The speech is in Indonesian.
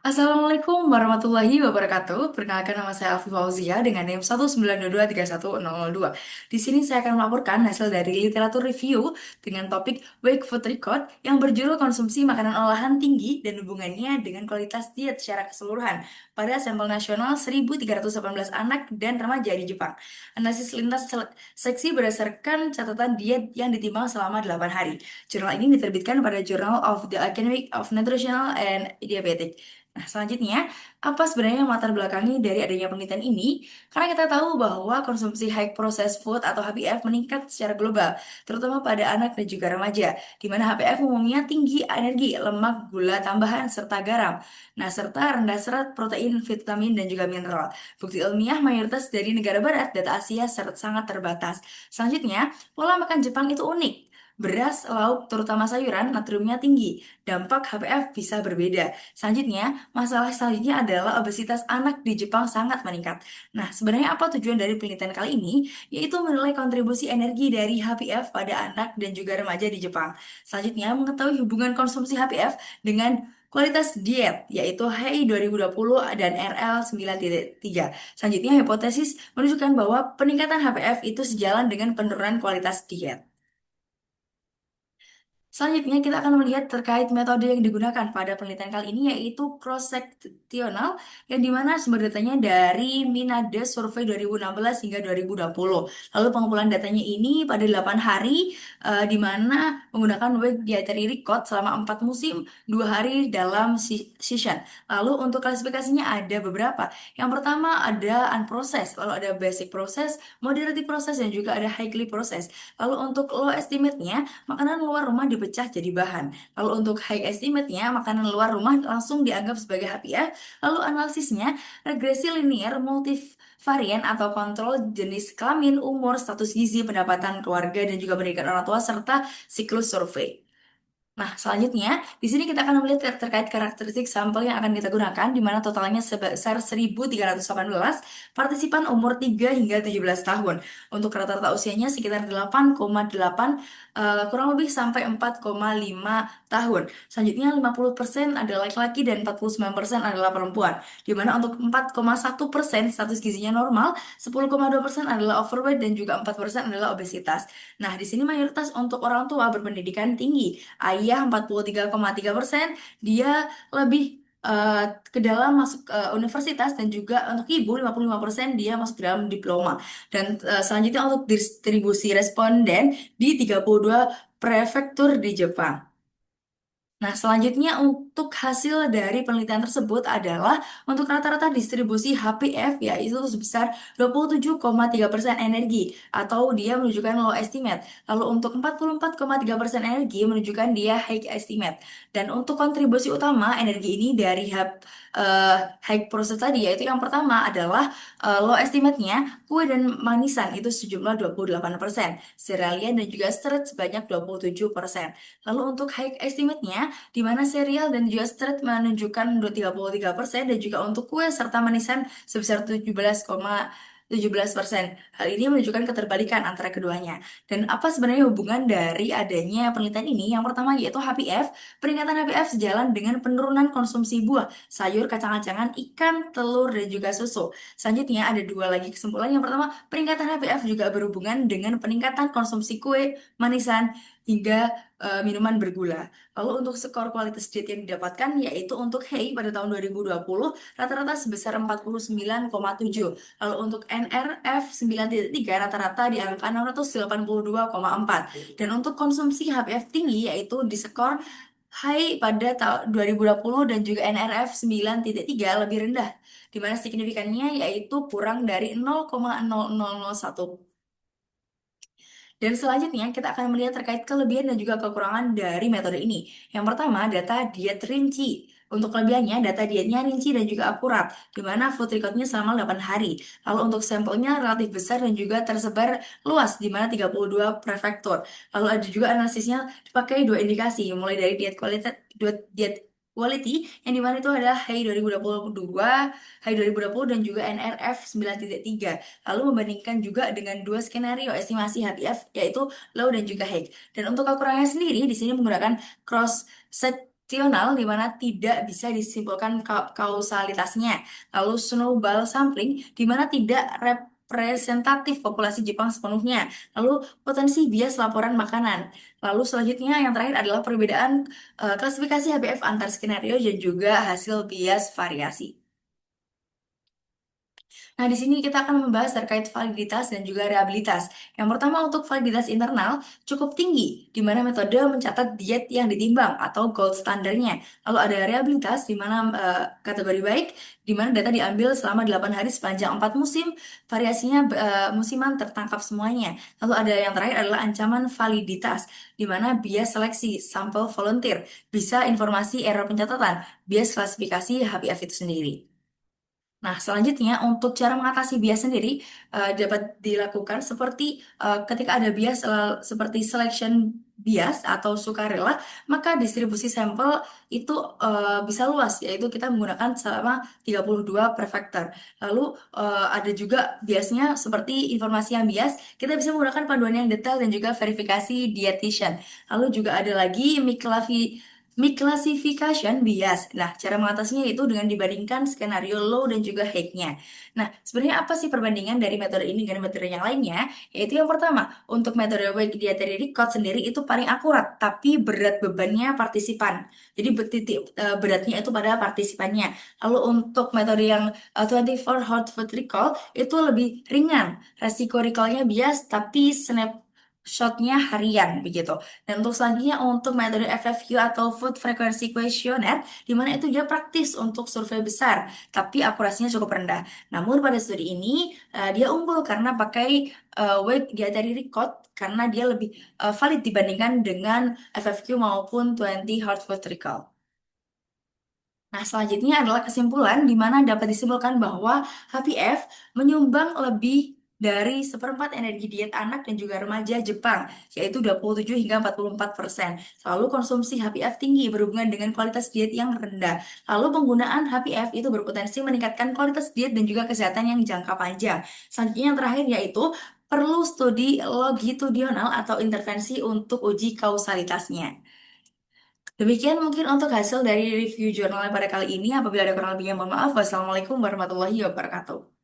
Assalamualaikum warahmatullahi wabarakatuh. Perkenalkan nama saya Alfi Fauzia dengan NIM 192231002. Di sini saya akan melaporkan hasil dari literatur review dengan topik Wake Food Record yang berjudul konsumsi makanan olahan tinggi dan hubungannya dengan kualitas diet secara keseluruhan pada sampel nasional 1.318 anak dan remaja di Jepang. Analisis lintas seksi berdasarkan catatan diet yang ditimbang selama 8 hari. Jurnal ini diterbitkan pada Journal of the Academy of Nutritional and Diabetes. Nah, selanjutnya, apa sebenarnya yang melatar belakangi dari adanya penelitian ini? Karena kita tahu bahwa konsumsi high processed food atau HPF meningkat secara global, terutama pada anak dan juga remaja, di mana HPF umumnya tinggi energi, lemak, gula tambahan, serta garam. Nah, serta rendah serat, protein, vitamin, dan juga mineral. Bukti ilmiah mayoritas dari negara barat, data Asia sangat terbatas. Selanjutnya, pola makan Jepang itu unik. Beras, lauk, terutama sayuran, natriumnya tinggi. Dampak HPF bisa berbeda. Selanjutnya, masalah selanjutnya adalah obesitas anak di Jepang sangat meningkat. Nah, sebenarnya apa tujuan dari penelitian kali ini? Yaitu menilai kontribusi energi dari HPF pada anak dan juga remaja di Jepang. Selanjutnya, mengetahui hubungan konsumsi HPF dengan kualitas diet, yaitu HI 2020 dan RL 9.3. Selanjutnya, hipotesis menunjukkan bahwa peningkatan HPF itu sejalan dengan penurunan kualitas diet. Selanjutnya kita akan melihat terkait metode yang digunakan pada penelitian kali ini yaitu cross-sectional yang dimana sumber datanya dari Minade Survey 2016 hingga 2020. Lalu pengumpulan datanya ini pada 8 hari di mana menggunakan Weight Dietary Record selama 4 musim 2 hari dalam session. Lalu untuk klasifikasinya ada beberapa. Yang pertama ada unprocessed, lalu ada basic process, moderate process, dan juga ada highly process. Lalu untuk low estimate-nya makanan luar rumah dipecah jadi bahan. Lalu untuk high estimate-nya, makanan luar rumah langsung dianggap sebagai HPA. Lalu analisisnya, regresi linear multivarian atau kontrol jenis kelamin, umur, status gizi, pendapatan keluarga, dan juga pendidikan orang tua, serta siklus survei. Nah, selanjutnya, di sini kita akan melihat terkait karakteristik sampel yang akan kita gunakan, di mana totalnya sebesar 1.318 partisipan umur 3 hingga 17 tahun. Untuk rata-rata usianya sekitar 8,8, kurang lebih sampai 4,5 tahun. Selanjutnya, 50% adalah laki-laki dan 49% adalah perempuan. Di mana untuk 4,1% status gizinya normal, 10,2% adalah overweight, dan juga 4% adalah obesitas. Nah, di sini mayoritas untuk orang tua berpendidikan tinggi. Ayah 43,3%, dia lebih ke dalam masuk universitas, dan juga untuk ibu 55% dia masuk ke dalam diploma. Dan selanjutnya untuk distribusi responden di 32 prefektur di Jepang. Nah, selanjutnya untuk hasil dari penelitian tersebut adalah untuk rata-rata distribusi HPF yaitu sebesar 27,3% energi atau dia menunjukkan low estimate. Lalu untuk 44,3% energi menunjukkan dia high estimate. Dan untuk kontribusi utama energi ini dari high process tadi yaitu yang pertama adalah low estimate-nya kue dan manisan itu sejumlah 28%, cerealian dan juga starch sebanyak 27%. Lalu untuk high estimate-nya di mana serial dan juga street menunjukkan 33% dan juga untuk kue serta manisan sebesar 17,17%. Hal ini menunjukkan keterbalikan antara keduanya. Dan apa sebenarnya hubungan dari adanya penelitian ini? Yang pertama yaitu HPF. Peningkatan HPF sejalan dengan penurunan konsumsi buah, sayur, kacang-kacangan, ikan, telur, dan juga susu. Selanjutnya ada dua lagi kesimpulan. Yang pertama, peningkatan HPF juga berhubungan dengan peningkatan konsumsi kue, manisan, hingga minuman bergula. Lalu untuk skor kualitas diet yang didapatkan yaitu untuk HEI pada tahun 2020 rata-rata sebesar 49,7. Lalu untuk NRF 9.3 rata-rata di angka 682,4. Dan untuk konsumsi HPF tinggi yaitu di skor high pada tahun 2020 dan juga NRF 9.3 lebih rendah, di mana signifikannya yaitu kurang dari 0,0001. Dan selanjutnya kita akan melihat terkait kelebihan dan juga kekurangan dari metode ini. Yang pertama, data diet rinci. Untuk kelebihannya, data dietnya rinci dan juga akurat, di mana food recordnya selama 8 hari. Lalu untuk sampelnya relatif besar dan juga tersebar luas, di mana 32 prefektur. Lalu ada juga analisisnya dipakai dua indikasi, mulai dari diet kualitas, diet quality, yang dimana itu adalah HI 2022, HI 2020, dan juga NRF 9.3. Lalu membandingkan juga dengan dua skenario estimasi HPF yaitu low dan juga high. Dan untuk kekurangannya sendiri di sini menggunakan cross di mana tidak bisa disimpulkan kausalitasnya. Lalu snowball sampling di mana tidak representatif populasi Jepang sepenuhnya. Lalu potensi bias laporan makanan. Lalu selanjutnya yang terakhir adalah perbedaan klasifikasi HBF antar skenario dan juga hasil bias variasi. Nah, di sini kita akan membahas terkait validitas dan juga reliabilitas. Yang pertama untuk validitas internal cukup tinggi, di mana metode mencatat diet yang ditimbang atau gold standarnya. Lalu ada reliabilitas, di mana kategori baik, di mana data diambil selama 8 hari sepanjang 4 musim, variasinya musiman tertangkap semuanya. Lalu ada yang terakhir adalah ancaman validitas, di mana bias seleksi, sampel volunteer, bisa informasi error pencatatan, bias klasifikasi HPF itu sendiri. Nah, selanjutnya untuk cara mengatasi bias sendiri dapat dilakukan seperti ketika ada bias seperti selection bias atau sukarela, maka distribusi sampel itu bisa luas, yaitu kita menggunakan selama 32 prefaktor. Lalu ada juga biasnya seperti informasi yang bias, kita bisa menggunakan panduan yang detail dan juga verifikasi dietitian. Lalu juga ada lagi Misclassification bias. Nah, cara mengatasinya itu dengan dibandingkan skenario low dan juga high-nya. Nah, sebenarnya apa sih perbandingan dari metode ini dengan metode yang lainnya? Yaitu yang pertama, untuk metode weight dietary record sendiri itu paling akurat, tapi berat bebannya partisipan. Jadi beratnya itu pada partisipannya. Lalu untuk metode yang 24 hot food recall itu lebih ringan. Resiko recallnya bias, tapi snapshotnya harian begitu. Dan untuk selanjutnya untuk metode FFQ atau Food Frequency Questionnaire, di mana itu dia praktis untuk survei besar, tapi akurasinya cukup rendah. Namun pada studi ini dia unggul karena pakai weight dietary record karena dia lebih valid dibandingkan dengan FFQ maupun 20 Hard Food Recall. Nah, selanjutnya adalah kesimpulan di mana dapat disimpulkan bahwa HPF menyumbang lebih dari seperempat energi diet anak dan juga remaja Jepang, yaitu 27 hingga 44%. Lalu konsumsi HPF tinggi berhubungan dengan kualitas diet yang rendah. Lalu penggunaan HPF itu berpotensi meningkatkan kualitas diet dan juga kesehatan yang jangka panjang. Selanjutnya yang terakhir yaitu perlu studi longitudinal atau intervensi untuk uji kausalitasnya. Demikian mungkin untuk hasil dari review jurnalnya pada kali ini. Apabila ada kurang lebihnya, mohon maaf. Wassalamualaikum warahmatullahi wabarakatuh.